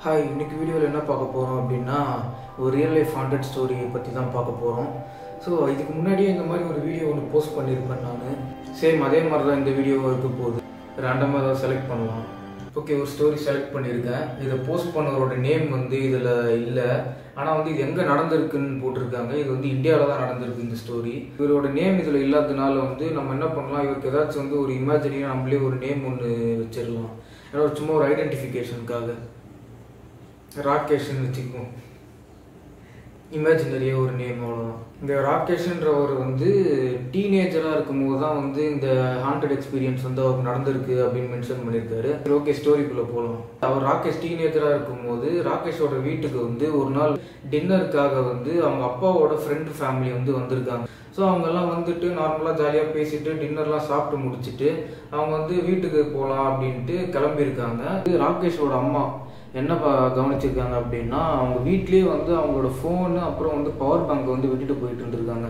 Hi, இன்னைக்கு வீடியோவில் என்ன பார்க்க போகிறோம் அப்படின்னா ஒரு ரியல் லைஃப் ஹாண்டட் ஸ்டோரி பற்றி தான் பார்க்க போகிறோம். ஸோ இதுக்கு முன்னாடியே இந்த மாதிரி ஒரு வீடியோ ஒன்று போஸ்ட் பண்ணியிருப்பேன் நான். சேம் அதே மாதிரி தான் இந்த வீடியோ இருக்க போகுது. ரேண்டமாக தான் செலக்ட் பண்ணலாம். ஓகே, ஒரு ஸ்டோரி செலக்ட் பண்ணியிருக்கேன். இதை போஸ்ட் பண்ணவரோட நேம் வந்து இதில் இல்லை, ஆனால் வந்து இது எங்கே நடந்திருக்குன்னு போட்டிருக்காங்க. இது வந்து இந்தியாவில் தான் நடந்திருக்கு இந்த ஸ்டோரி. இவரோட நேம் இதில் இல்லாததுனால வந்து நம்ம என்ன பண்ணலாம், இவருக்கு ஏதாச்சும் வந்து ஒரு இமேஜினியாக நம்மளே ஒரு நேம் ஒன்று வச்சிடலாம். ஏன்னா சும்மா ஒரு ஐடென்டிஃபிகேஷனுக்காக ராகேஷ்னு வச்சுக்குவோம். இமேஜினரியாக ஒரு நேம் அவ்வளோதான். இந்த ராகேஷ்ன்றவர் வந்து டீனேஜராக இருக்கும்போது தான் வந்து இந்த ஹாண்டட் எக்ஸ்பீரியன்ஸ் வந்து அவருக்கு நடந்திருக்கு அப்படின்னு மென்ஷன் பண்ணியிருக்காரு. ஓகே, ஸ்டோரிக்குள்ளே போகலாம். அவர் ராகேஷ் டீனேஜராக இருக்கும்போது ராகேஷோட வீட்டுக்கு வந்து ஒரு நாள் டின்னருக்காக வந்து அவங்க அப்பாவோட ஃப்ரெண்ட் ஃபேமிலி வந்து வந்திருக்காங்க. ஸோ அவங்கெல்லாம் வந்துட்டு நார்மலாக ஜாலியாக பேசிட்டு டின்னர்லாம் சாப்பிட்டு முடிச்சுட்டு அவங்க வந்து வீட்டுக்கு போகலாம் அப்படின்ட்டு கிளம்பியிருக்காங்க. ராகேஷோட அம்மா என்ன கவனிச்சிருக்காங்க அப்படின்னா, அவங்க வீட்லேயே வந்து அவங்களோட ஃபோனு அப்புறம் வந்து பவர் பேங்க் வந்து விட்டுட்டு போயிட்டு இருந்திருக்காங்க.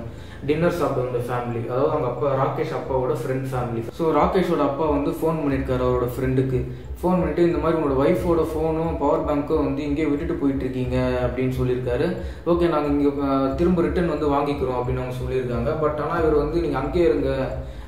டின்னர் சாப்பிட வந்த ஃபேமிலி, அதாவது அவங்க அப்பா ராகேஷ் அப்பாவோட ஃப்ரெண்ட் ஃபேமிலி. ஸோ ராகேஷோட அப்பா வந்து ஃபோன் பண்ணியிருக்காரு அவரோட ஃப்ரெண்டுக்கு. ஃபோன் பண்ணிட்டு இந்த மாதிரி உங்களோட ஒய்ஃபோட ஃபோனும் பவர் பேங்க்கும் வந்து இங்கே விட்டுட்டு போயிட்டு இருக்கீங்க அப்படின்னு சொல்லியிருக்காரு. ஓகே, நாங்கள் இங்கே திரும்ப ரிட்டர்ன் வந்து வாங்கிக்கிறோம் அப்படின்னு அவங்க சொல்லியிருக்காங்க. பட் ஆனால் இவர் வந்து நீங்கள் அங்கேயே இருங்க,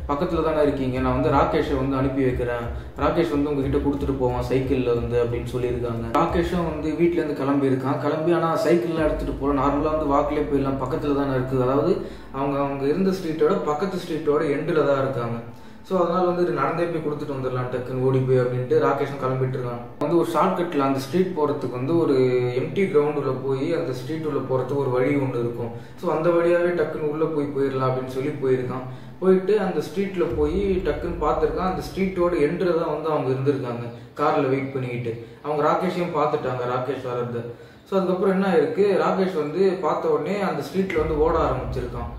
பக்கத்தில் தானே இருக்கீங்க, நான் வந்து ராகேஷை வந்து அனுப்பி வைக்கிறேன், ராகேஷ் வந்து உங்ககிட்ட கொடுத்துட்டு போவான் சைக்கிளில் வந்து அப்படின்னு சொல்லியிருக்காங்க. ராகேஷும் வந்து வீட்டிலேருந்து கிளம்பி ஆனால் சைக்கிள்லாம் எடுத்துகிட்டு போகல, நார்மலாக வந்து வாக்கிலே போயிடலாம், பக்கத்தில் தானே இருக்குது. அதாவது அவங்க இருந்த ஸ்ட்ரீட்டோட பக்கத்து ஸ்ட்ரீட்டோட எண்டில் தான் இருக்காங்க. ஸோ அதனால் வந்து நடந்தே போய் கொடுத்துட்டு வந்துடலாம் டக்குன்னு ஓடி போய் அப்படின்ட்டு ராகேஷும் கிளம்பிட்டு இருக்காங்க. வந்து ஒரு ஷார்ட்கட்டில் அந்த ஸ்ட்ரீட் போகிறதுக்கு வந்து ஒரு எம்டி கிரவுண்டில் போய் அந்த ஸ்ட்ரீட் உள்ள போகிறதுக்கு ஒரு வழி ஒன்று இருக்கும். ஸோ அந்த வழியாகவே டக்குன்னு உள்ளே போயிடலாம் அப்படின்னு சொல்லி போயிருக்கான். போயிட்டு அந்த ஸ்ட்ரீட்டில் போய் டக்குன்னு பார்த்துருக்கான். அந்த ஸ்ட்ரீட்டோட எண்டில் தான் வந்து அவங்க இருந்திருக்காங்க காரில் வெயிட் பண்ணிக்கிட்டு. அவங்க ராகேஷையும் பார்த்துட்டாங்க, ராகேஷ் வர்றது. ஸோ அதுக்கப்புறம் என்ன ஆயிருக்கு, ராகேஷ் வந்து பார்த்த உடனே அந்த ஸ்ட்ரீட்டில் வந்து ஓட ஆரம்பிச்சிருக்கான்.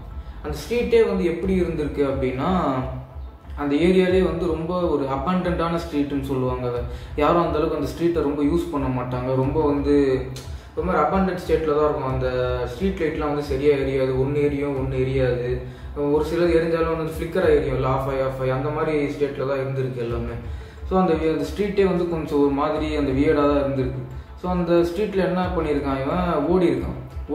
அந்த ஸ்ட்ரீட்டே வந்து எப்படி இருந்திருக்கு அப்படின்னா, அந்த ஏரியாலே வந்து ரொம்ப ஒரு அபாண்டன்டான ஸ்ட்ரீட்டுன்னு சொல்லுவாங்க. யாரும் அந்தளவுக்கு அந்த ஸ்ட்ரீட்டை ரொம்ப யூஸ் பண்ண மாட்டாங்க. ரொம்ப வந்து ஒரு மாதிரி அபாண்டன்ட் ஸ்டேட்டில் தான் இருக்கும். அந்த ஸ்ட்ரீட் லைட்லாம் வந்து சரியாக எரியாது, ஒன்று எரியாது. ஒரு சிலது எரிஞ்சாலும் வந்து ஃப்ளிக்கராக எரியும், இல்லை ஆஃப் ஆஃப் அந்த மாதிரி ஸ்டேட்டில் தான் இருந்திருக்கு எல்லாமே. ஸோ அந்த ஸ்ட்ரீட்டே வந்து கொஞ்சம் ஒரு மாதிரி அந்த வியர்டாக தான் இருந்திருக்கு. ஸோ அந்த ஸ்ட்ரீட்டில் என்ன பண்ணியிருக்கான், இவன்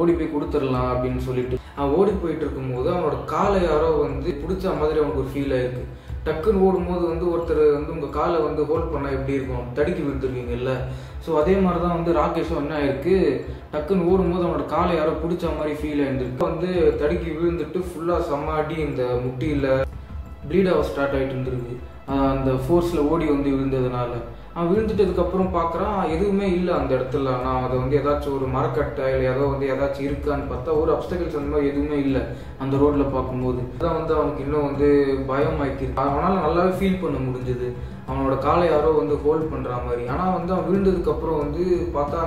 ஓடி போய் கொடுத்துடலாம் அப்படின்னு சொல்லிட்டு அவன் ஓடி போயிட்டு இருக்கும்போது அவனோட காலை யாரோ வந்து பிடிச்ச மாதிரி அவனுக்கு ஒரு ஃபீல் ஆயிருக்கு. டக்குன்னு ஓடும்போது வந்து ஒருத்தர் வந்து உங்கள் காலை வந்து ஹோல்ட் பண்ணால் எப்படி இருக்கும், தடுக்கி விழுந்துருவீங்கல்ல. ஸோ அதே மாதிரி தான் வந்து ராகேஷும் என்ன ஆயிருக்கு, டக்குன்னு ஓடும்போது அவனோட காலை யாரோ பிடிச்ச மாதிரி ஃபீல் ஆயிருந்துருக்கு. வந்து தடுக்கி விழுந்துட்டு ஃபுல்லாக சம்மாடி இந்த முட்டியில் ப்ளீட் ஆக ஸ்டார்ட் ஆகிட்டு இருந்திருக்கு. அந்த ஃபோர்ஸில் ஓடி வந்து விழுந்ததுனால அவன் விழுந்துட்டதுக்கப்புறம் பார்க்குறான் எதுவுமே இல்லை அந்த இடத்துல. நான் அதை வந்து ஏதாச்சும் ஒரு மரக்கட்டை இல்லை ஏதோ வந்து ஏதாச்சும் இருக்கான்னு பார்த்தா ஒரு அப்டக்கிள்ஸ் அந்த மாதிரி எதுவுமே இல்லை அந்த ரோட்டில் பார்க்கும்போது. அதான் வந்து அவனுக்கு இன்னும் வந்து பயமாயிருக்கு. அவனால் நல்லாவே ஃபீல் பண்ண முடிஞ்சது, அவனோட காலை யாரோ வந்து ஹோல்ட் பண்ணுற மாதிரி. ஆனால் வந்து அவன் விழுந்ததுக்கப்புறம் வந்து பார்த்தா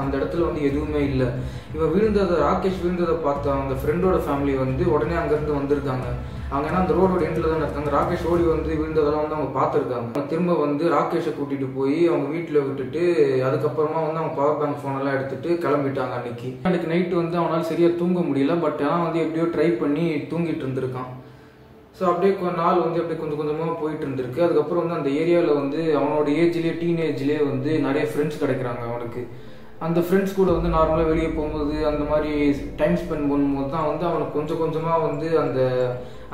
அந்த இடத்துல வந்து எதுவுமே இல்லை. இவன் ராகேஷ் விழுந்ததை பார்த்தா அவங்க ஃப்ரெண்டோட ஃபேமிலி வந்து உடனே அங்கேருந்து வந்திருக்காங்க. அவங்க ஏன்னா அந்த ரோடோட எண்டில் தானே இருக்காங்க. ராகேஷ் ஓடி வந்து விழுந்ததெல்லாம் வந்து அவங்க பார்த்துருக்காங்க. திரும்ப வந்து ராகேஷை கூட்டிகிட்டு போய் அவங்க வீட்டில் விட்டுட்டு அதுக்கப்புறமா வந்து அவங்க பவர் பேங்க் ஃபோனெல்லாம் எடுத்துகிட்டு கிளம்பிட்டாங்க. அன்னைக்கு நைட்டு வந்து அவனால் சரியாக தூங்க முடியல. பட் ஆனால் வந்து எப்படியோ ட்ரை பண்ணி தூங்கிட்டு இருந்திருக்கான். ஸோ அப்படியே நாள் வந்து அப்படியே கொஞ்சம் கொஞ்சமாக போயிட்டு இருந்திருக்கு. அதுக்கப்புறம் வந்து அந்த ஏரியாவில் வந்து அவனோட டீனேஜ்லேயே வந்து நிறைய ஃப்ரெண்ட்ஸ் கிடைக்கிறாங்க அவனுக்கு. அந்த ஃப்ரெண்ட்ஸ் கூட வந்து நார்மலாக வெளியே போகும்போது அந்த மாதிரி டைம் ஸ்பெண்ட் பண்ணும்போது தான் வந்து அவனுக்கு கொஞ்சம் கொஞ்சமாக வந்து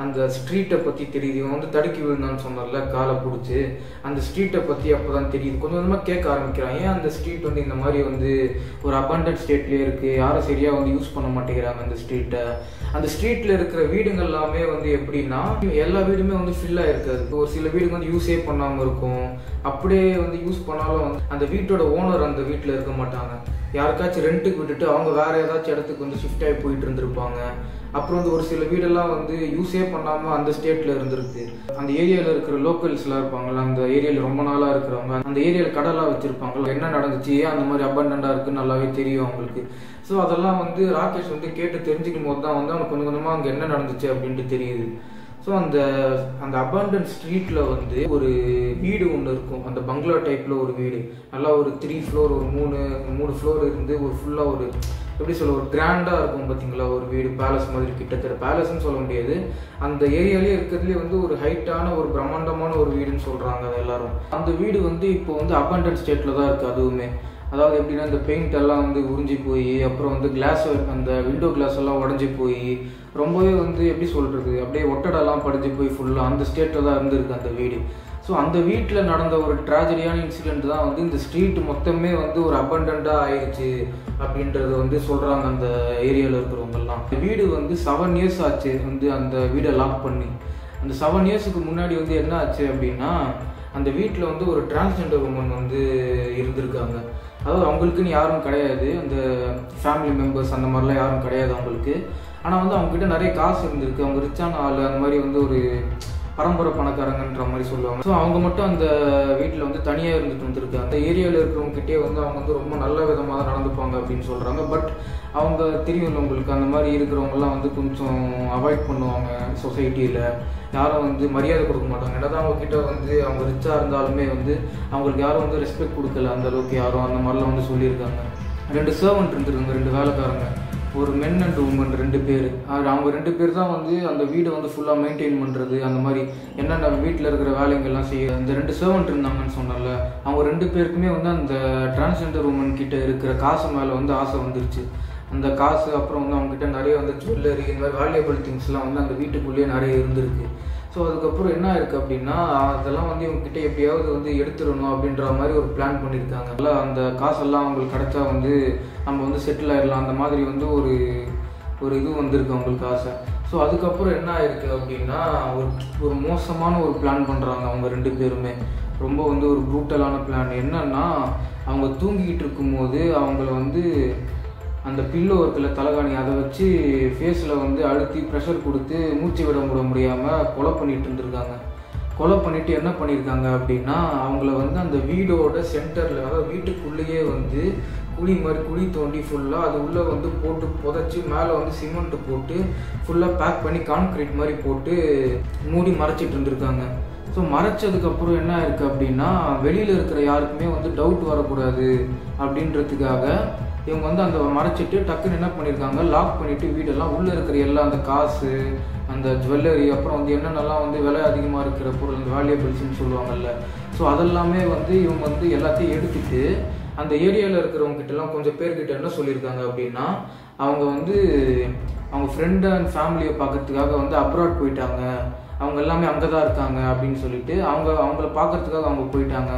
அந்த ஸ்ட்ரீட்டை பற்றி தெரியுது. இவன் வந்து தடுக்கி விழுந்தான்னு சொன்னார்ல காலை பிடிச்சி, அந்த ஸ்ட்ரீட்டை பற்றி அப்போ தான் தெரியுது. கொஞ்சம் கொஞ்சமாக கேட்க ஆரம்பிக்கிறான், ஏன் அந்த ஸ்ட்ரீட் வந்து இந்த மாதிரி வந்து ஒரு அபாண்டன்ட் ஸ்டேட்லேயே இருக்குது, யாரும் சரியாக வந்து யூஸ் பண்ண மாட்டேங்கிறாங்க அந்த ஸ்ட்ரீட்டை. அந்த ஸ்ட்ரீட்டில் இருக்கிற வீடுகள் எல்லாமே வந்து எப்படின்னா எல்லா வீடுமே வந்து ஃபில்லாக இருக்காது. ஒரு சில வீடுங்க வந்து யூஸே பண்ணாமல் இருக்கும். அப்படியே வந்து யூஸ் பண்ணாலும் வந்து அந்த வீட்டோட ஓனர் அந்த வீட்டில் இருக்க மாட்டாங்க. யாருக்காச்சும் ரெண்ட்டுக்கு விட்டுட்டு அவங்க வேறு ஏதாச்சும் இடத்துக்கு வந்து ஷிஃப்ட் ஆகி போயிட்டு இருந்திருப்பாங்க. அப்புறம் வந்து ஒரு சில வீடெல்லாம் வந்து யூஸே பண்ணாமல் அந்த ஸ்டேட்டில் இருந்திருக்கு. அந்த ஏரியாவில் இருக்கிற லோக்கல்ஸ்லாம் இருப்பாங்கள்ல, அந்த ஏரியாவில் ரொம்ப நாளாக இருக்கிறவங்க, அந்த ஏரியாவில் கடைலாம் வச்சுருப்பாங்க. என்ன நடந்துச்சு, ஏன் அந்த மாதிரி அபண்டண்டாக இருக்குன்னு நல்லாவே தெரியும் அவங்களுக்கு. ஸோ அதெல்லாம் வந்து ராகேஷ் வந்து கேட்டு தெரிஞ்சுக்கும் போது தான் வந்து அவனுக்கு கொஞ்சம் கொஞ்சமாக அங்கே என்ன நடந்துச்சு அப்படின்ட்டு தெரியுது. ஸோ அந்த அபாண்டன்ட் ஸ்ட்ரீட்டில் வந்து ஒரு வீடு ஒன்று இருக்கும். அந்த பங்களா டைப்பில் ஒரு வீடு, நல்லா ஒரு 3 ஃப்ளோர், ஒரு மூணு ஃப்ளோர் இருந்து ஒரு ஃபுல்லாக ஒரு எப்படி சொல்ல ஒரு கிராண்டாக இருக்கும் பார்த்தீங்களா ஒரு வீடு. பேலஸ் மாதிரி, கிட்டத்தட்ட பேலஸ்ன்னு சொல்ல முடியாது, அந்த ஏரியாலே இருக்கிறதுலே வந்து ஒரு ஹைட்டான ஒரு பிரம்மாண்டமான ஒரு வீடுன்னு சொல்கிறாங்க அது எல்லாரும். அந்த வீடு வந்து இப்போ வந்து அபாண்டன்ட் ஸ்டேட்டில் தான் இருக்குது. அதுவுமே அதாவது எப்படின்னா இந்த பெயிண்ட் எல்லாம் வந்து உறிஞ்சி போய் அப்புறம் வந்து கிளாஸ் அந்த விண்டோ கிளாஸ் எல்லாம் உடஞ்சி போய் ரொம்பவே வந்து எப்படி சொல்கிறது அப்படியே ஒட்டடெல்லாம் படிஞ்சு போய் ஃபுல்லாக அந்த ஸ்டேட்டில் தான் இருந்திருக்கு அந்த வீடு. ஸோ அந்த வீட்டில் நடந்த ஒரு ட்ராஜடியான இன்சிடெண்ட் தான் வந்து இந்த ஸ்ட்ரீட் மொத்தமே வந்து ஒரு அபண்டண்டாக ஆயிடுச்சு அப்படின்றது வந்து சொல்கிறாங்க அந்த ஏரியாவில் இருக்கிறவங்கெல்லாம். இந்த வீடு வந்து 7 years ஆச்சு வந்து அந்த வீடை லாக் பண்ணி. அந்த 7 yearsக்கு முன்னாடி வந்து என்ன ஆச்சு அப்படின்னா அந்த வீட்டில் வந்து ஒரு டிரான்ஸ்ஜெண்டர் உமன் வந்து இருந்திருக்காங்க. அதாவது அவங்களுக்குன்னு யாரும் கிடையாது, அந்த ஃபேமிலி மெம்பர்ஸ் அந்த மாதிரிலாம் யாரும் கிடையாது அவங்களுக்கு. ஆனால் வந்து அவங்ககிட்ட நிறைய காசு இருந்திருக்கு, அவங்க ரிச்சான ஆள், அந்த மாதிரி வந்து ஒரு பரம்பரை பணக்காரங்கன்ற மாதிரி சொல்லுவாங்க. ஸோ அவங்க மட்டும் அந்த வீட்டில் வந்து தனியாக இருந்துட்டு வந்துருக்காங்க. அந்த ஏரியாவில் இருக்கிறவங்ககிட்டே வந்து அவங்க வந்து ரொம்ப நல்ல விதமாக தான் நடந்துப்பாங்க அப்படின்னு சொல்கிறாங்க. பட் அவங்க தெரியும் உங்களுக்கு அந்த மாதிரி இருக்கிறவங்கலாம் வந்து கொஞ்சம் அவாய்ட் பண்ணுவாங்க சொசைட்டியில், யாரும் வந்து மரியாதை கொடுக்க மாட்டாங்க. ஏன்னா தான் அவங்கக்கிட்ட வந்து அவங்க ரிச்சாக இருந்தாலுமே வந்து அவங்களுக்கு யாரும் வந்து ரெஸ்பெக்ட் கொடுக்கல அந்த அளவுக்கு யாரும், அந்த மாதிரிலாம் வந்து சொல்லியிருக்காங்க. 2 சர்வெண்ட் இருந்துருக்காங்க, 2 வேலைக்காரங்க, ஒரு மென் அண்ட் உமன் 2 பேர். அவங்க 2 பேர் தான் வந்து அந்த வீடை வந்து ஃபுல்லாக மெயின்டைன் பண்ணுறது, அந்த மாதிரி என்னென்ன வீட்டில் இருக்கிற வேலைங்கள்லாம் செய்ய. இந்த 2 சர்வெண்ட் இருந்தாங்கன்னு சொன்னால அவங்க 2 பேருக்குமே வந்து அந்த டிரான்ஸ்ஜெண்டர் உமன் கிட்ட இருக்கிற காசு மேலே வந்து ஆசை வந்துருச்சு. அந்த காசு அப்புறம் வந்து அவங்ககிட்ட நிறைய வந்து ஜுவல்லரி இந்த மாதிரி வேல்யூபிள் திங்ஸ்லாம் வந்து அந்த வீட்டுக்குள்ளேயே நிறைய இருந்திருக்கு. ஸோ அதுக்கப்புறம் என்ன இருக்குது அப்படின்னா அதெல்லாம் வந்து இவங்ககிட்ட எப்படியாவது வந்து எடுத்துடணும் அப்படின்ற மாதிரி ஒரு பிளான் பண்ணியிருக்காங்க. இல்லை அந்த காசெல்லாம் அவங்களுக்கு கிடைச்சா வந்து நம்ம வந்து செட்டில் ஆகிடலாம், அந்த மாதிரி வந்து ஒரு இது வந்திருக்கு அவங்களுக்கு ஆசை. ஸோ அதுக்கப்புறம் என்ன ஆயிருக்கு அப்படின்னா ஒரு மோசமான ஒரு பிளான் பண்ணுறாங்க அவங்க 2 பேருமே. ரொம்ப வந்து ஒரு ப்ரூட்டலான பிளான். என்னன்னா அவங்க தூங்கிக்கிட்டு இருக்கும்போது அவங்கள வந்து அந்த பில்லோ இருக்குல்ல தலகாணி, அதை வச்சு ஃபேஸில் வந்து அழுத்தி ப்ரெஷர் கொடுத்து மூச்சு விட முடியாமல் கொலை பண்ணிட்டு இருந்திருக்காங்க. கொலை பண்ணிவிட்டு என்ன பண்ணியிருக்காங்க அப்படின்னா அவங்கள வந்து அந்த வீடோட சென்டரில், அதாவது வீட்டுக்குள்ளேயே வந்து குழி தோண்டி ஃபுல்லாக அது உள்ளே வந்து போட்டு புதைச்சி மேலே வந்து சிமெண்ட்டு போட்டு ஃபுல்லாக பேக் பண்ணி கான்க்ரீட் மாதிரி போட்டு மூடி மறைச்சிட்டு இருந்திருக்காங்க. ஸோ மறைச்சதுக்கப்புறம் என்ன இருக்குது அப்படின்னா வெளியில் இருக்கிற யாருக்குமே வந்து டவுட் வரக்கூடாது அப்படின்றதுக்காக இவங்க வந்து அந்த மறைச்சிட்டு டக்குன்னு என்ன பண்ணியிருக்காங்க, லாக் பண்ணிவிட்டு வீடெல்லாம் உள்ளே இருக்கிற எல்லாம் அந்த காசு, அந்த ஜுவல்லரி, அப்புறம் வந்து என்னென்னலாம் வந்து விலை அதிகமாக இருக்கிற பொருள், அந்த வேல்யூபிள்ஸ்ன்னு சொல்லுவாங்கல்ல, ஸோ அதெல்லாமே வந்து இவங்க வந்து எல்லாத்தையும் எடுத்துகிட்டு அந்த ஏரியாவில் இருக்கிறவங்ககிட்டலாம் கொஞ்சம் பேர்கிட்ட என்ன சொல்லியிருக்காங்க அப்படின்னா அவங்க வந்து அவங்க ஃப்ரெண்டு அண்ட் ஃபேமிலியை பார்க்கறதுக்காக வந்து அப்ராட் போயிட்டாங்க, அவங்க எல்லாமே அங்கே தான் இருக்காங்க அப்படின்னு சொல்லிட்டு அவங்கள பார்க்கறதுக்காக அவங்க போயிட்டாங்க,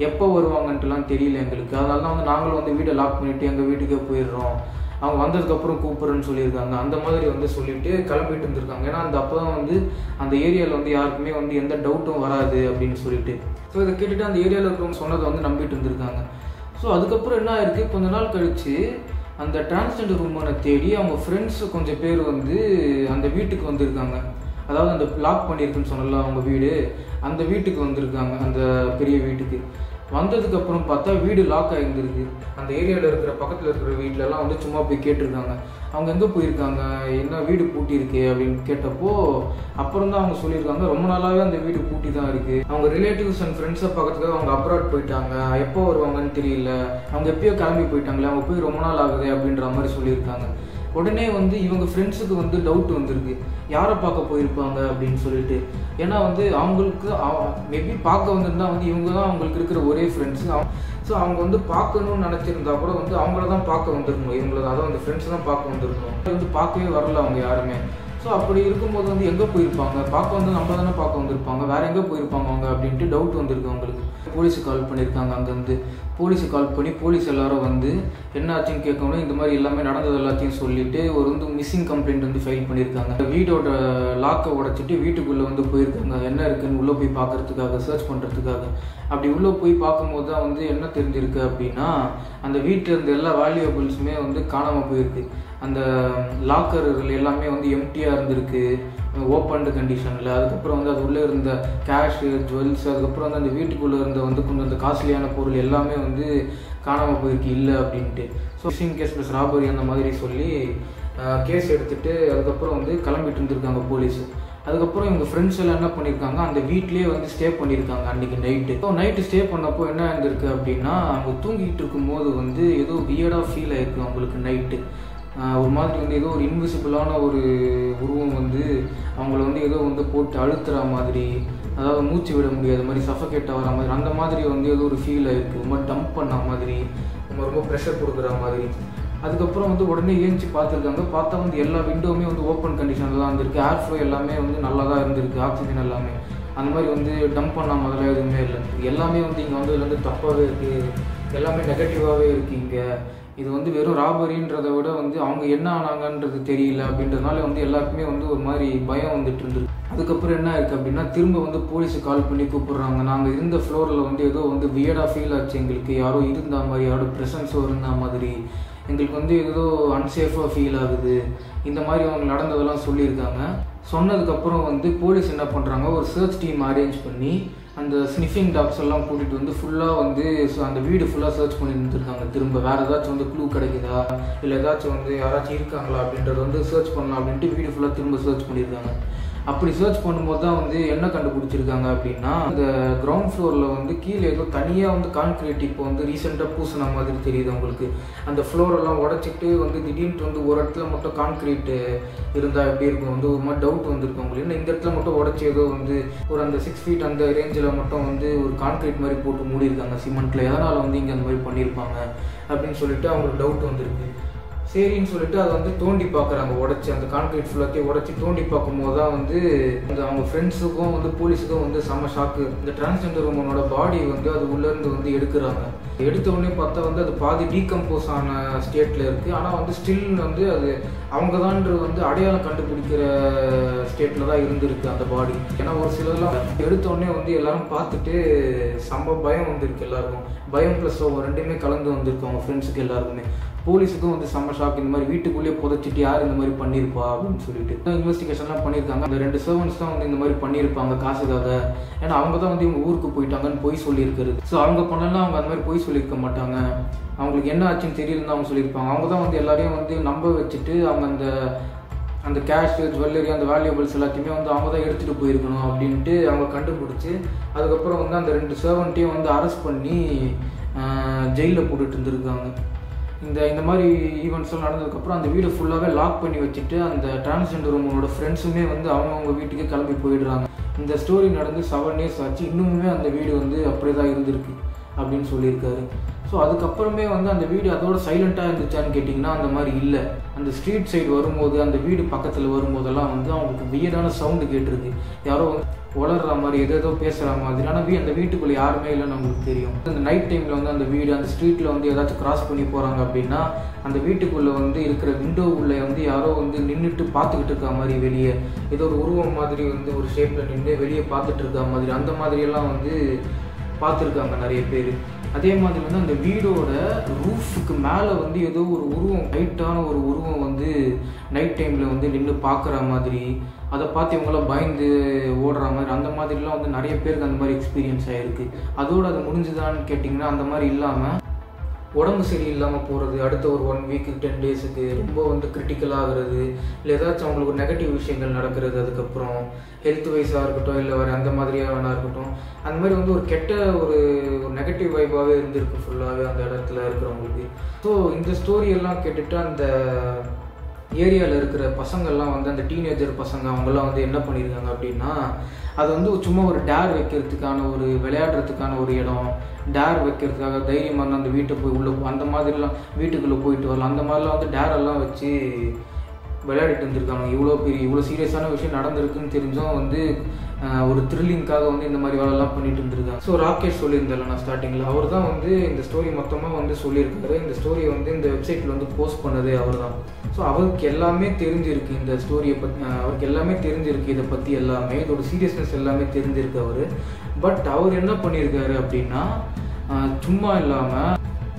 எப்போ வருவாங்கன்ட்டுலாம் தெரியல எங்களுக்கு, அதனால தான் வந்து நாங்களும் வந்து வீடை லாக் பண்ணிவிட்டு எங்கள் வீட்டுக்கே போயிடுறோம், அவங்க வந்ததுக்கப்புறம் கூப்பிட்றேன்னு சொல்லியிருக்காங்க. அந்த மாதிரி வந்து சொல்லிட்டு கிளம்பிட்டு இருந்திருக்காங்க. ஏன்னா அப்போ தான் வந்து அந்த ஏரியாவில் வந்து யாருக்குமே வந்து எந்த டவுட்டும் வராது அப்படின்னு சொல்லிட்டு. ஸோ இதை கேட்டுட்டு அந்த ஏரியாவில் இருக்கிறவங்க சொன்னதை வந்து நம்பிட்டு இருந்திருக்காங்க. ஸோ அதுக்கப்புறம் என்ன ஆயிருக்கு, கொஞ்ச நாள் கழித்து அந்த டிரான்ஸ்ஜெண்டர் உமனை தேடி அவங்க ஃப்ரெண்ட்ஸ் கொஞ்சம் பேர் வந்து அந்த வீட்டுக்கு வந்திருக்காங்க. அதாவது அந்த லாக் பண்ணியிருக்குன்னு சொன்னல அவங்க வீடு, அந்த வீட்டுக்கு வந்திருக்காங்க. அந்த பெரிய வீட்டுக்கு வந்ததுக்கப்புறம் பார்த்தா வீடு லாக் ஆகியிருந்துருக்கு. அந்த ஏரியாவில் இருக்கிற பக்கத்தில் இருக்கிற வீட்டிலலாம் வந்து சும்மா போய் கேட்டிருக்காங்க, அவங்க எங்கே போயிருக்காங்க, என்ன வீடு பூட்டியிருக்கு அப்படின்னு கேட்டப்போ அப்புறம் தான் அவங்க சொல்லியிருக்காங்க ரொம்ப நாளாகவே அந்த வீடு பூட்டி தான் இருக்குது, அவங்க ரிலேட்டிவ்ஸ் அண்ட் ஃப்ரெண்ட்ஸை பார்க்கறதுக்காக அவங்க அப்ராட் போயிட்டாங்க, எப்போ வருவாங்கன்னு தெரியல, அவங்க எப்பயோ கிளம்பி போயிட்டாங்களே, அவங்க போய் ரொம்ப நாள் ஆகுது அப்படின்ற மாதிரி சொல்லியிருக்காங்க. உடனே வந்து இவங்க ஃப்ரெண்ட்ஸுக்கு வந்து டவுட் வந்திருக்கு, யாரை பார்க்க போயிருப்பாங்க அப்படின்னு சொல்லிட்டு. ஏன்னா வந்து அவங்களுக்கு மேபி பார்க்க வந்திருந்தா வந்து இவங்க தான் அவங்களுக்கு இருக்கிற ஒரே ஃப்ரெண்ட்ஸு. ஸோ அவங்க வந்து பார்க்கணும்னு நினச்சிருந்தா கூட வந்து அவங்கள தான் பார்க்க வந்திருக்கணும், இவங்கள தான், அதாவது அந்த ஃப்ரெண்ட்ஸ் தான் பார்க்க வந்திருக்கணும், வந்து பார்க்கவே வரல அவங்க யாருமே. ஸோ அப்படி இருக்கும்போது வந்து எங்கே போயிருப்பாங்க, பார்க்க வந்து நம்ம தானே பார்க்க வந்திருப்பாங்க, வேறு எங்கே போயிருப்பாங்க அவங்க அப்படின்ட்டு டவுட் வந்திருக்கு அவங்களுக்கு. போலீஸுக்கு கால் பண்ணியிருக்காங்க. அங்கேருந்து போலீஸுக்கு கால் பண்ணி போலீஸ் எல்லாரும் வந்து என்ன ஆச்சுன்னு கேட்கணும், இந்த மாதிரி எல்லாமே நடந்தது எல்லாத்தையும் சொல்லிட்டு ஒரு வந்து மிஸ்ஸிங் கம்ப்ளைண்ட் வந்து ஃபைல் பண்ணியிருக்காங்க. வீடோட லாக்கை உடைச்சிட்டு வீட்டுக்குள்ளே வந்து போயிருக்காங்க, என்ன இருக்குன்னு உள்ளே போய் பார்க்கறதுக்காக, சர்ச் பண்ணுறதுக்காக. அப்படி உள்ளே போய் பார்க்கும்போது தான் வந்து என்ன தெரிஞ்சிருக்கு அப்படின்னா அந்த வீட்டில் இருந்த எல்லா வேல்யூபிள்ஸுமே வந்து காணாமல் போயிருக்கு. அந்த லாக்கர்கள் எல்லாமே வந்து எம்டியாக இருந்திருக்கு, ஓப்பன்டு கண்டிஷனில். அதுக்கப்புறம் வந்து அது உள்ளே இருந்த கேஷு, ஜுவல்ஸ், அதுக்கப்புறம் வந்து அந்த வீட்டுக்குள்ளே இருந்த வந்து கொஞ்சம் அந்த காஸ்ட்லியான பொருள் எல்லாமே வந்து காணாமல் போயிருக்கு இல்லை அப்படின்ட்டு. So missing case plus robbery அந்த மாதிரி சொல்லி கேஸ் எடுத்துகிட்டு அதுக்கப்புறம் வந்து கிளம்பிட்டு இருந்திருக்காங்க போலீஸு. அதுக்கப்புறம் இவங்க ஃப்ரெண்ட்ஸ் எல்லாம் என்ன பண்ணியிருக்காங்க, அந்த வீட்லேயே வந்து ஸ்டே பண்ணியிருக்காங்க அன்றைக்கி நைட்டு. ஸோ நைட்டு ஸ்டே பண்ணப்போ என்ன இருந்திருக்கு அப்படின்னா அவங்க தூங்கிட்டு இருக்கும்போது வந்து ஏதோ வியர்டாக ஃபீல் ஆகிருக்கு அவங்களுக்கு நைட்டு. ஒரு மாதிரி வந்து ஏதோ ஒரு இன்விசிபிளான ஒரு உருவம் வந்து அவங்கள வந்து ஏதோ வந்து போட்டு அழுத்துற மாதிரி, அதாவது மூச்சு விட முடியாத மாதிரி, சஃபகேட் ஆகிற மாதிரி, அந்த மாதிரி வந்து ஏதோ ஒரு ஃபீல் ஆகிருக்கு. ரொம்ப டம்ப் பண்ண மாதிரி, ரொம்ப ரொம்ப ப்ரெஷர் கொடுக்குற மாதிரி. அதுக்கப்புறம் வந்து உடனே ஏஞ்சி பார்த்துருக்காங்க. பார்த்தா வந்து எல்லா விண்டோவுமே வந்து ஓப்பன் கண்டிஷனில் தான் இருந்திருக்கு. ஏர் ஃப்ளோ எல்லாமே வந்து நல்லா தான் இருந்திருக்கு. ஆக்சிஜன் எல்லாமே அந்த மாதிரி வந்து டம்ப் பண்ண முதல்ல எதுவுமே இல்லை. எல்லாமே வந்து இங்கே வந்து இதுலேருந்து தப்பாகவே இருக்குது, எல்லாமே நெகட்டிவாகவே இருக்குது. இங்கே இது வந்து வெறும் ராபரின்றதை விட வந்து அவங்க என்ன ஆனாங்கன்றது தெரியல அப்படின்றதுனால வந்து எல்லாருக்குமே வந்து ஒரு மாதிரி பயம் வந்துட்டு இருந்துருக்கு. அதுக்கப்புறம் என்ன இருக்குது அப்படின்னா, திரும்ப வந்து போலீஸுக்கு கால் பண்ணி கூப்பிட்றாங்க. நாங்கள் இருந்த ஃப்ளோரில் வந்து ஏதோ வந்து வியர்டாக ஃபீல் ஆச்சு எங்களுக்கு, யாரோ இருந்த மாதிரி, யாரோட ப்ரெசன்ஸோ இருந்த மாதிரி, எங்களுக்கு வந்து ஏதோ அன்சேஃபாக ஃபீல் ஆகுது, இந்த மாதிரி அவங்க நடந்ததெல்லாம் சொல்லியிருக்காங்க. சொன்னதுக்கப்புறம் வந்து போலீஸ் என்ன பண்ணுறாங்க, ஒரு சர்ச் டீம் அரேஞ்ச் பண்ணி அந்த ஸ்னிஃபிங் டாக்ஸ் எல்லாம் கூட்டிகிட்டு வந்து ஃபுல்லாக வந்து அந்த வீடு ஃபுல்லாக சர்ச் பண்ணி இருந்துருக்காங்க. திரும்ப வேறு ஏதாச்சும் வந்து க்ளூ கிடைக்குதா, இல்லை ஏதாச்சும் வந்து யாராச்சும் இருக்காங்களா அப்படின்றத வந்து சர்ச் பண்ணலாம் அப்படின்ட்டு வீடு ஃபுல்லாக திரும்ப சர்ச் பண்ணியிருக்காங்க. அப்படி சர்ச் பண்ணும்போது தான் வந்து என்ன கண்டுபிடிச்சிருக்காங்க அப்படின்னா, இந்த கிரவுண்ட் ஃப்ளோரில் வந்து கீழே ஏதோ தனியாக வந்து கான்க்ரீட் இப்போ வந்து ரீசெண்டாக பூசின மாதிரி தெரியுது அவங்களுக்கு. அந்த ஃப்ளோரெல்லாம் உடச்சிட்டு வந்து திடீர்னு வந்து ஒரு இடத்துல மட்டும் கான்க்ரீட் இருந்தால் எப்படி இருக்கும், வந்து ஒரு மாதிரி டவுட் வந்துருக்கு அவங்களுக்கு. இந்த இடத்துல மட்டும் உடச்சி ஏதோ வந்து ஒரு அந்த 6 feet அந்த ரேஞ்சில் மட்டும் வந்து ஒரு கான்க்ரீட் மாதிரி போட்டு மூடியிருக்காங்க சிமெண்ட்டில், எதனால் வந்து இங்கே அந்த மாதிரி பண்ணியிருப்பாங்க அப்படின்னு சொல்லிட்டு அவங்களுக்கு டவுட் வந்துருக்கு. சரின்னு சொல்லிட்டு அதை வந்து தோண்டி பார்க்குறாங்க. உடச்சி அந்த கான்க்ரீட் ஃபுல்லாத்தையும் உடச்சி தோண்டி பார்க்கும்போது தான் வந்து அந்த அவங்க ஃப்ரெண்ட்ஸுக்கும் வந்து போலீஸுக்கும் வந்து செம்ம ஷாக்கு. இந்த டிரான்ஸ்ஜெண்டர் உமனோட பாடி வந்து அது உள்ளேருந்து வந்து எடுக்கிறாங்க. எடுத்த உடனே பார்த்தா வந்து அது பாதி டீகம்போஸ் ஆன ஸ்டேட்டில் இருக்குது. ஆனால் வந்து ஸ்டில் வந்து அது அவங்க தான்ன்றது வந்து அடையாளம் கண்டுபிடிக்கிற ஸ்டேட்டில் தான் இருந்திருக்கு அந்த பாடி. ஏன்னா ஒரு சிலர்லாம் எடுத்தோடனே வந்து எல்லாரும் பார்த்துட்டு செம்ம பயம் வந்துருக்கு. எல்லாருக்கும் பயம் ப்ளஸ் ரெண்டுமே கலந்து வந்திருக்கு அவங்க ஃப்ரெண்ட்ஸுக்கு எல்லாருக்குமே. போலீஸுக்கும் வந்து செம்ம ஷாக், இந்த மாதிரி வீட்டுக்குள்ளேயே புதைச்சிட்டு யார் இந்த மாதிரி பண்ணியிருப்பா அப்படின்னு சொல்லிட்டு இன்வெஸ்டிகேஷன்லாம் பண்ணியிருக்காங்க. அந்த 2 சர்வன்ட்ஸ் தான் வந்து இந்த மாதிரி பண்ணியிருப்பாங்க காசுக்காக. ஏன்னா அவங்க தான் வந்து இவங்க ஊருக்கு போயிட்டாங்கன்னு போய் சொல்லியிருக்கிறது. ஸோ அவங்க பண்ணலாம், அவங்க அந்த மாதிரி போய் சொல்லியிருக்க மாட்டாங்க. அவங்களுக்கு என்ன ஆச்சுன்னு தெரியலன்னு அவங்க சொல்லியிருப்பாங்க. அவங்க தான் வந்து எல்லாரையும் வந்து நம்ப வச்சுட்டு அவங்க அந்த கேஷ், ஜுவல்லரி, அந்த வேல்யூபிள்ஸ் எல்லாத்தையுமே வந்து அவங்க தான் எடுத்துகிட்டு போயிருக்கணும் அப்படின்ட்டு அவங்க கண்டுபிடிச்சி அதுக்கப்புறம் வந்து அந்த 2 சர்வன்ட்டையும் வந்து அரெஸ்ட் பண்ணி ஜெயிலில் போட்டுட்டு இருந்திருக்காங்க. இந்த மாதிரி ஈவெண்ட்ஸ் எல்லாம் நடந்ததுக்கப்புறம் அந்த வீடை ஃபுல்லாகவே லாக் பண்ணி வச்சுட்டு அந்த டிரான்ஸ்ஜெண்டர் உமனோட ஃப்ரெண்ட்ஸுமே வந்து அவங்கவுங்க வீட்டுக்கு கிளம்பி போயிடுறாங்க. இந்த ஸ்டோரி நடந்து 7 years ஆச்சு, இன்னுமே அந்த வீடு வந்து அப்படியே தான் இருந்திருக்கு அப்படின்னு சொல்லியிருக்காரு. ஸோ அதுக்கப்புறமே வந்து அந்த வீடு அதோட சைலண்ட்டாக இருந்துச்சான்னு கேட்டிங்கன்னா அந்த மாதிரி இல்லை. அந்த ஸ்ட்ரீட் சைடு வரும்போது அந்த வீடு பக்கத்தில் வரும்போதெல்லாம் வந்து அவங்களுக்கு வியர்டான சவுண்டு கேட்டிருக்கு. யாரோ வளர்ற மாதிரி ஏதோ பேசுகிற மாதிரி. ஆனால் அந்த வீட்டுக்குள்ளே யாருமே இல்லைன்னு அவங்களுக்கு தெரியும். அந்த நைட் டைமில் வந்து அந்த வீடு அந்த ஸ்ட்ரீட்டில் வந்து ஏதாச்சும் கிராஸ் பண்ணி போகிறாங்க அப்படின்னா அந்த வீட்டுக்குள்ளே வந்து இருக்கிற விண்டோ உள்ளே வந்து யாரோ வந்து நின்றுட்டு பார்த்துக்கிட்டு இருக்க மாதிரி, வெளியே ஏதோ ஒரு உருவம் மாதிரி வந்து ஒரு ஷேப்பில் நின்று வெளியே பார்த்துட்டு இருக்க மாதிரி, அந்த மாதிரியெல்லாம் வந்து பார்த்துருக்காங்க நிறைய பேர். அதே மாதிரி வந்து அந்த வீடோட ரூஃபுக்கு மேலே வந்து ஏதோ ஒரு உருவம், ஹைட்டான ஒரு உருவம் வந்து நைட் டைமில் வந்து நின்று பார்க்குற மாதிரி, அதை பார்த்து இவங்களாம் பயந்து ஓடுற மாதிரி, அந்த மாதிரிலாம் வந்து நிறைய பேருக்கு அந்த மாதிரி எக்ஸ்பீரியன்ஸ் ஆகிருக்கு. அதோடு அது முடிஞ்சுதான்னு கேட்டிங்கன்னா அந்த மாதிரி இல்லாமல் உடம்பு சரியில்லாமல் போகிறது, அடுத்த ஒரு 1 week 10 days ரொம்ப வந்து கிரிட்டிக்கலாகிறது, இல்லை ஏதாச்சும் அவங்களுக்கு ஒரு நெகட்டிவ் விஷயங்கள் நடக்கிறது, அதுக்கப்புறம் ஹெல்த் வைஸாக இருக்கட்டும், இல்லை வேறு அந்த மாதிரியாக வேணா இருக்கட்டும், அந்த மாதிரி வந்து ஒரு கெட்ட ஒரு நெகட்டிவ் வைப்பாகவே இருந்திருக்கு ஃபுல்லாகவே அந்த இடத்துல இருக்கிறவங்களுக்கு. ஸோ இந்த ஸ்டோரியெல்லாம் கேட்டுட்டு அந்த ஏரியாவில் இருக்கிற பசங்கள்லாம் வந்து அந்த டீனேஜர் பசங்க அவங்கெல்லாம் வந்து என்ன பண்ணியிருக்காங்க அப்படின்னா, அது வந்து சும்மா ஒரு டேர் வைக்கிறதுக்கான ஒரு விளையாடுறதுக்கான ஒரு இடம், டேர் வைக்கிறதுக்காக தைரியமாக அந்த வீட்டை போய் உள்ளே அந்த மாதிரிலாம் வீட்டுக்குள்ளே போயிட்டு வரலாம், அந்த மாதிரிலாம் வந்து டேரெல்லாம் வச்சு விளையாடிட்டு இருந்திருக்காங்க. இவ்வளோ சீரியஸான விஷயம் நடந்திருக்குன்னு தெரிஞ்சும் வந்து ஒரு த்ரில்லிங்காக வந்து இந்த மாதிரி வேலைலாம் பண்ணிட்டு இருந்திருக்காங்க. ஸோ ராகேஷ் சொல்லியிருந்தால நான் ஸ்டார்டிங்கில், அவர் தான் வந்து இந்த ஸ்டோரி மொத்தமாக வந்து சொல்லியிருக்காரு. இந்த ஸ்டோரியை வந்து இந்த வெப்சைட்டில் வந்து போஸ்ட் பண்ணதே அவர் தான். ஸோ அவருக்கு எல்லாமே தெரிஞ்சிருக்கு இந்த ஸ்டோரியை பற்றி, அவருக்கு எல்லாமே தெரிஞ்சிருக்கு இதை பற்றி எல்லாமே, இதோட சீரியஸ்னஸ் எல்லாமே தெரிஞ்சிருக்கு அவர். பட் அவர் என்ன பண்ணியிருக்காரு அப்படின்னா, சும்மா இல்லாமல்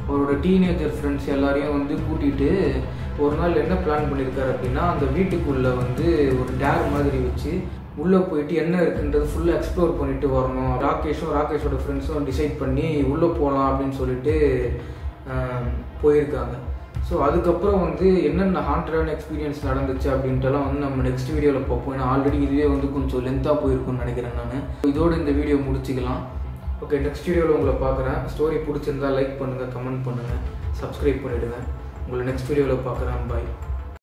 அவரோட டீனேஜர் ஃப்ரெண்ட்ஸ் எல்லாரையும் வந்து கூட்டிகிட்டு ஒரு நாள் என்ன பிளான் பண்ணியிருக்காரு அப்படின்னா, அந்த வீட்டுக்குள்ளே வந்து ஒரு டேர் மாதிரி வச்சு உள்ளே போயிட்டு என்ன இருக்குன்றது ஃபுல்லாக எக்ஸ்ப்ளோர் பண்ணிட்டு வரணும். ராகேஷோட ஃப்ரெண்ட்ஸும் டிசைட் பண்ணி உள்ளே போகலாம் அப்படின்னு சொல்லிட்டு போயிருக்காங்க. ஸோ அதுக்கப்புறம் வந்து என்னென்ன ஹாண்டடான எக்ஸ்பீரியன்ஸ் நடந்துச்சு அப்படின்ட்டுலாம் வந்து நம்ம நெக்ஸ்ட் வீடியோவில் பார்ப்போம். ஏன்னா ஆல்ரெடி இதுவே வந்து கொஞ்சம் லென்த்தாக போயிருக்குன்னு நினைக்கிறேன் நான். இதோடு இந்த வீடியோ முடிச்சிக்கலாம். ஓகே, நெக்ஸ்ட் வீடியோவில் உங்களை பார்க்குறேன். ஸ்டோரி பிடிச்சிருந்தா லைக் பண்ணுங்கள், கமெண்ட் பண்ணுங்கள், சப்ஸ்கிரைப் பண்ணிவிடுங்க. உங்களை நெக்ஸ்ட் வீடியோவில் பார்க்குறேன். பாய்.